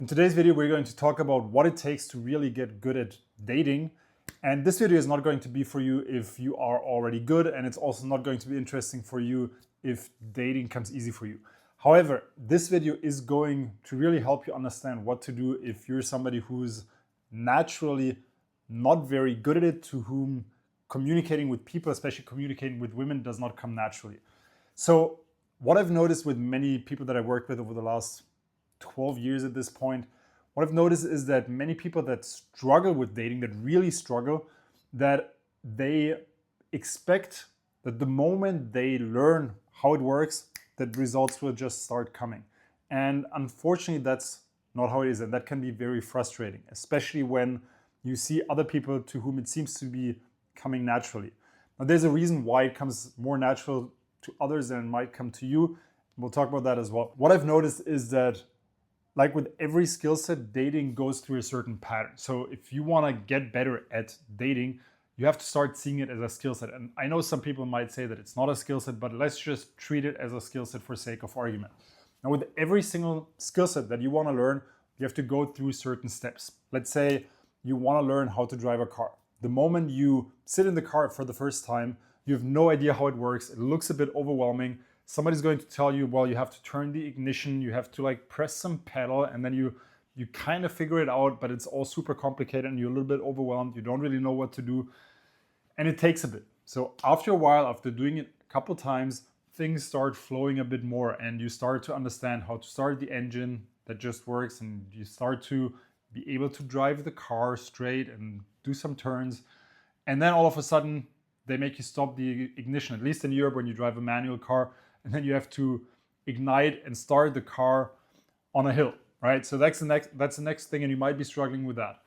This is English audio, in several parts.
In today's video, we're going to talk about what it takes to really get good at dating. And this video is not going to be for you if you are already good, and it's also not going to be interesting for you if dating comes easy for you. However, this video is going to really help you understand what to do if you're somebody who's naturally not very good at it, to whom communicating with people, especially communicating with women, does not come naturally. So what I've noticed with many people that I worked with over the last 12 years at this point, what I've noticed is that many people that struggle with dating, that really struggle, that they expect that the moment they learn how it works, that results will just start coming. And unfortunately, that's not how it is. And that can be very frustrating, especially when you see other people to whom it seems to be coming naturally. Now, there's a reason why it comes more natural to others than it might come to you. We'll talk about that as well. What I've noticed is that, like with every skill set, dating goes through a certain pattern. So if you want to get better at dating, you have to start seeing it as a skill set. And I know some people might say that it's not a skill set, but let's just treat it as a skill set for sake of argument. Now, with every single skill set that you want to learn, you have to go through certain steps. Let's say you want to learn how to drive a car. The moment you sit in the car for the first time, you have no idea how it works. It looks a bit overwhelming. Somebody's going to tell you, well, you have to turn the ignition, you have to like press some pedal, and then you kind of figure it out, but it's all super complicated and you're a little bit overwhelmed. You don't really know what to do, and it takes a bit. So after a while, after doing it a couple times, things start flowing a bit more, and you start to understand how to start the engine that just works, and you start to be able to drive the car straight and do some turns. And then all of a sudden, they make you stop the ignition, at least in Europe when you drive a manual car, and then you have to ignite and start the car on a hill, right? So that's the next thing, and you might be struggling with that.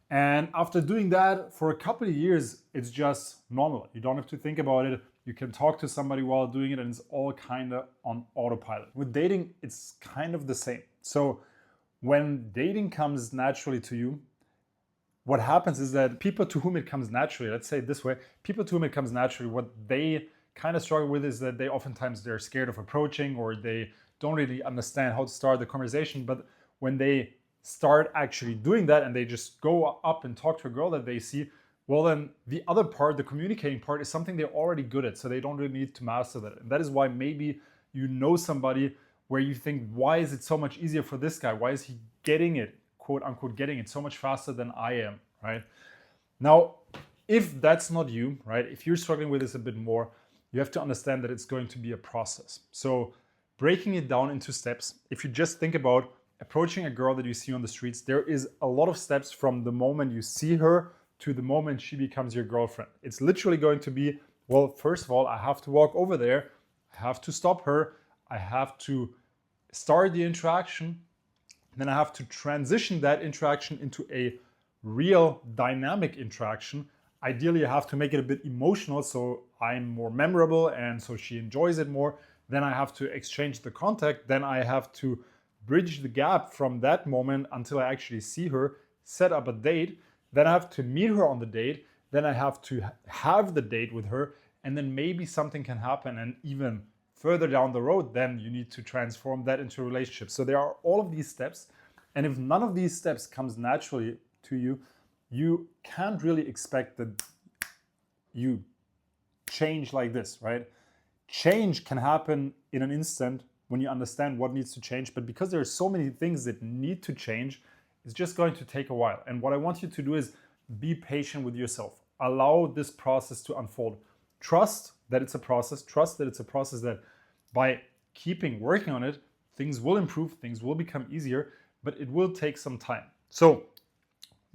And after doing that for a couple of years, it's just normal. You don't have to think about it. You can talk to somebody while doing it, and it's all kind of on autopilot. With dating, it's kind of the same. So when dating comes naturally to you, what happens is that people to whom it comes naturally, let's say it this way, people to whom it comes naturally, what they kind of struggle with is that they're scared of approaching, or they don't really understand how to start the conversation. But when they start actually doing that and they just go up and talk to a girl that they see, well, then the other part, the communicating part, is something they're already good at, so they don't really need to master that. And that is why maybe you know somebody where you think, why is it so much easier for this guy? Why is he getting it, quote unquote, getting it so much faster than I am, right? Now, if that's not you, right, if you're struggling with this a bit more, you have to understand that it's going to be a process. So breaking it down into steps, if you just think about approaching a girl that you see on the streets, there is a lot of steps from the moment you see her to the moment she becomes your girlfriend. It's literally going to be, well, first of all, I have to walk over there, I have to stop her, I have to start the interaction, then I have to transition that interaction into a real dynamic interaction. Ideally, I have to make it a bit emotional, so I'm more memorable and so she enjoys it more. Then I have to exchange the contact. Then I have to bridge the gap from that moment until I actually see her, set up a date. Then I have to meet her on the date. Then I have to have the date with her. And then maybe something can happen. And even further down the road, then you need to transform that into a relationship. So there are all of these steps. And if none of these steps comes naturally to you, you can't really expect that you change like this, right? Change can happen in an instant when you understand what needs to change, but because there are so many things that need to change, it's just going to take a while. And what I want you to do is be patient with yourself. Allow this process to unfold. Trust that it's a process. Trust that it's a process that by working on it, things will improve, things will become easier, but it will take some time. So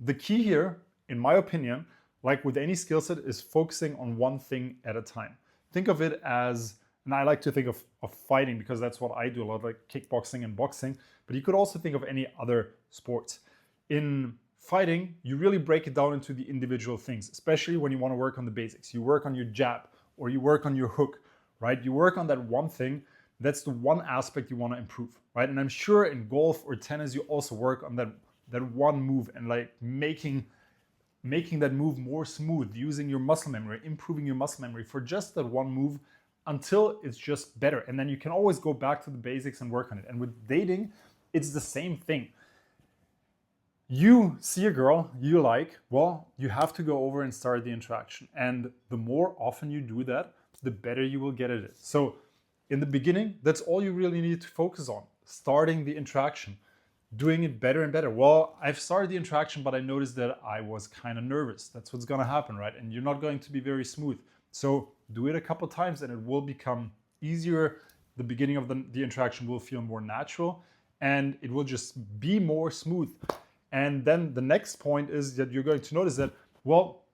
the key here, in my opinion, like with any skill set, is focusing on one thing at a time. Think of it as, and I like to think of fighting because that's what I do a lot, like kickboxing and boxing, but you could also think of any other sports. In fighting, you really break it down into the individual things, especially when you want to work on the basics. You work on your jab or you work on your hook, right? You work on that one thing. That's the one aspect you want to improve, right? And I'm sure in golf or tennis, you also work on that one move and like making that move more smooth, using your muscle memory, improving your muscle memory for just that one move until it's just better. And then you can always go back to the basics and work on it. And with dating, it's the same thing. You see a girl you like, well, you have to go over and start the interaction. And the more often you do that, the better you will get at it. So in the beginning, that's all you really need to focus on, starting the interaction, doing it better and better. Well, I've started the interaction, but I noticed that I was kind of nervous. That's what's gonna happen, right? And you're not going to be very smooth. So do it a couple times and it will become easier. The beginning of the interaction will feel more natural and it will just be more smooth. And then the next point is that you're going to notice that, well,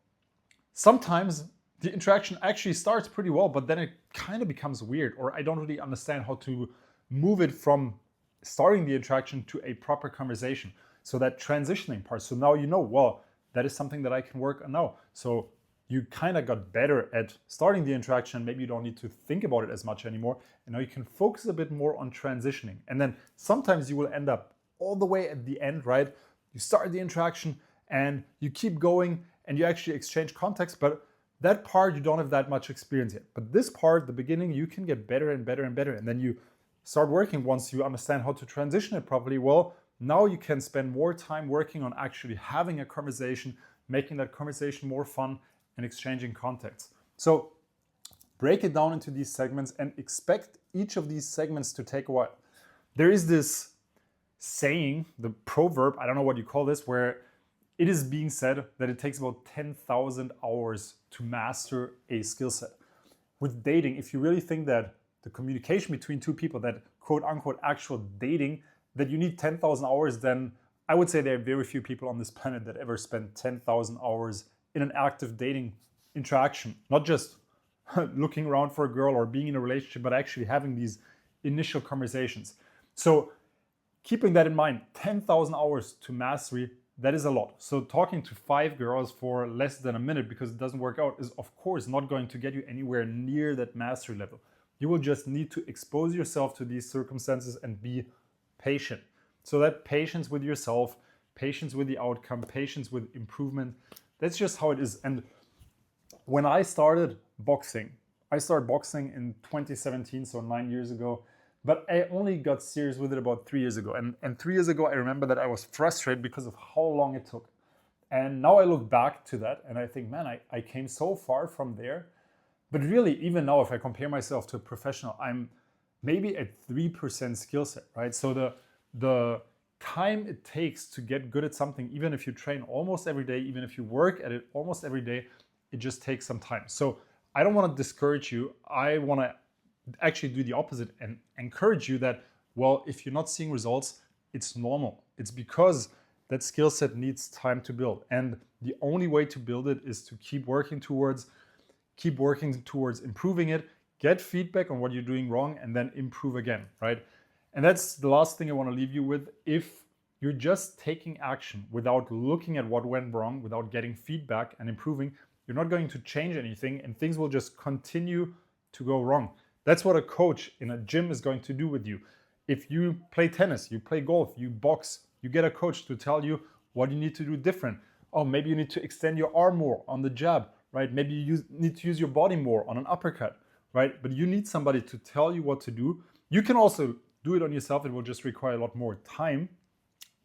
sometimes the interaction actually starts pretty well, but then it kind of becomes weird, or I don't really understand how to move it from starting the interaction to a proper conversation. So that transitioning part. So now you know, well, that is something that I can work on now. So you kind of got better at starting the interaction. Maybe you don't need to think about it as much anymore. And now you can focus a bit more on transitioning. And then sometimes you will end up all the way at the end, right? You start the interaction and you keep going and you actually exchange context, but that part you don't have that much experience yet. But this part, the beginning, you can get better and better and better. And then you start working once you understand how to transition it properly. Well, now you can spend more time working on actually having a conversation, making that conversation more fun and exchanging context. So break it down into these segments and expect each of these segments to take a while. There is this saying, the proverb, I don't know what you call this, where it is being said that it takes about 10,000 hours to master a skill set. With dating, if you really think that the communication between two people, that quote unquote actual dating, that you need 10,000 hours, then I would say there are very few people on this planet that ever spend 10,000 hours in an active dating interaction. Not just looking around for a girl or being in a relationship, but actually having these initial conversations. So keeping that in mind, 10,000 hours to mastery, that is a lot. So talking to 5 girls for less than a minute because it doesn't work out is of course not going to get you anywhere near that mastery level. You will just need to expose yourself to these circumstances and be patient. So that patience with yourself, patience with the outcome, patience with improvement, that's just how it is. And when I started boxing in 2017, so 9 years ago, but I only got serious with it about 3 years ago. And 3 years ago, I remember that I was frustrated because of how long it took. And now I look back to that and I think, man, I came so far from there. But really, even now, if I compare myself to a professional, I'm maybe at 3% skill set, right? So the time it takes to get good at something, even if you train almost every day, even if you work at it almost every day, it just takes some time. So I don't want to discourage you. I want to actually do the opposite and encourage you that, well, if you're not seeing results, it's normal. It's because that skill set needs time to build. And the only way to build it is to keep working towards improving it, get feedback on what you're doing wrong, and then improve again, right? And that's the last thing I want to leave you with. If you're just taking action without looking at what went wrong, without getting feedback and improving, you're not going to change anything and things will just continue to go wrong. That's what a coach in a gym is going to do with you. If you play tennis, you play golf, you box, you get a coach to tell you what you need to do different. Oh, maybe you need to extend your arm more on the jab, right? Maybe you need to use your body more on an uppercut, right? But you need somebody to tell you what to do. You can also do it on yourself. It will just require a lot more time.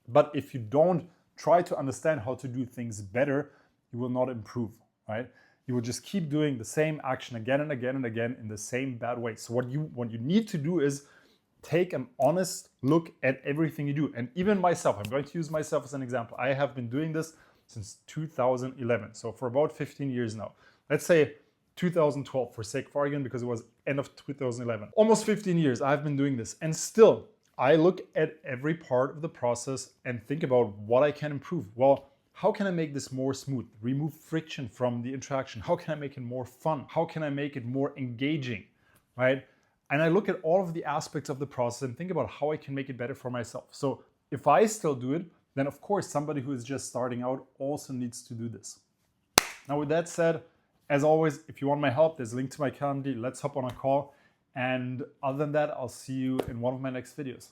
But if you don't try to understand how to do things better, you will not improve, right? You will just keep doing the same action again and again and again in the same bad way. So what you need to do is take an honest look at everything you do. And even myself, I'm going to use myself as an example. I have been doing this since 2011. So for about 15 years now. Let's say 2012 for sake of argument, because it was end of 2011. Almost 15 years I've been doing this. And still, I look at every part of the process and think about what I can improve. Well, how can I make this more smooth? Remove friction from the interaction. How can I make it more fun? How can I make it more engaging, right? And I look at all of the aspects of the process and think about how I can make it better for myself. So if I still do it, then of course somebody who is just starting out also needs to do this. Now with that said, as always, if you want my help, there's a link to my calendar. Let's hop on a call. And other than that, I'll see you in one of my next videos.